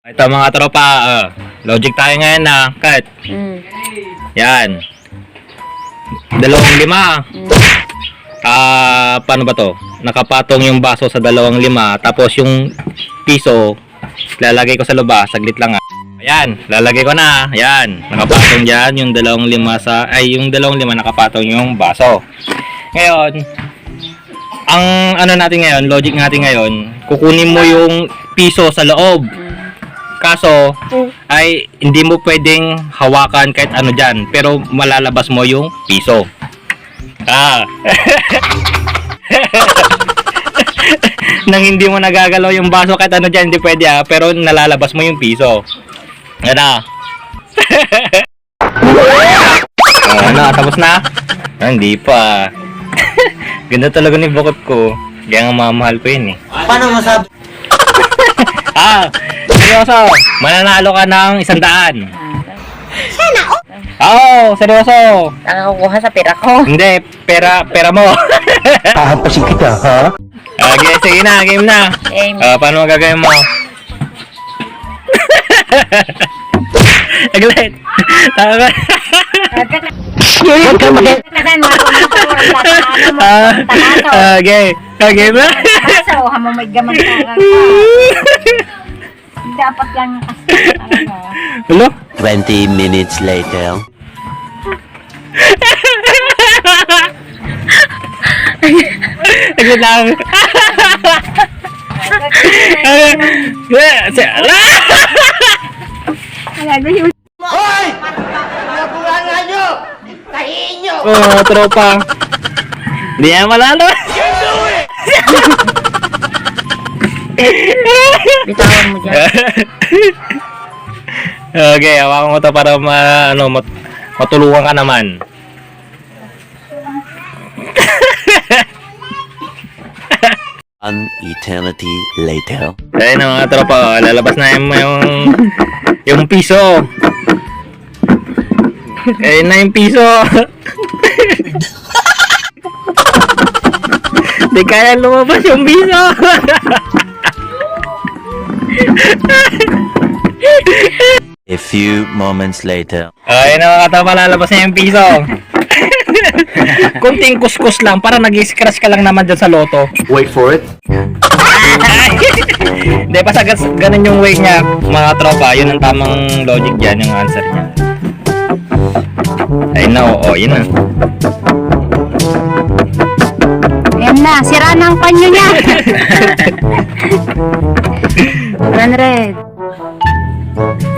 Ito mga tropa, logic tayo ngayon na, cut. Yan. 2.5. Paano ba to? Nakapatong yung baso sa 2.5, tapos yung piso, lalagay ko sa loob, saglit lang. Ayan, lalagay ko na. Ayan, nakapatong dyan yung 2.5 yung 2.5 nakapatong yung baso. Ngayon, ang ano natin ngayon, logic natin ngayon, kukunin mo yung piso sa loob. Kaso, ay hindi mo pwedeng hawakan kahit ano dyan, pero malalabas mo yung piso. Nang hindi mo nagagalaw yung baso kahit ano dyan, hindi pwede pero nalalabas mo yung piso. Yan na. Ano, tapos na? Hindi pa. Ganda talaga ni bukod ko. Kaya nga mamahal ko yun eh. Paano masabi? Seryoso, mananalo ka ng 100. Sana Oo, seryoso. Nakakukuha sa pera ko. Hindi, pera mo. Pahampasin kita, ha? Sige na, game na. Game. Paano magagawin mo? Aglit. Tama. Huwag ka mag- Game na. Kaso, hamamay gaman ka. Dapat lang Hello? 20 minutes later. Aglit lang. Hoy! Nakulangan nyo! Tahiin nyo! Oh, tropa. Hindi yan malalo. bitawan mo dyan. Okay, hawakan ko to para matulungan ka naman. An eternity later. Ayun na mga tropa, lalabas na yung piso. Ayun na yung piso. Di kaya lumabas yung piso. A few moments later. Ayun na mga tropa, lalabas na yung piso. Kunting kuskus lang para nag-scratch ka lang naman dyan sa loto. Wait for it. Hindi, basta ganun yung way niya mga tropa. Yun ang tamang logic dyan, yung answer niya. Ayun na, oo, yun na. Ayan na, sira na ang panyo niya. 100.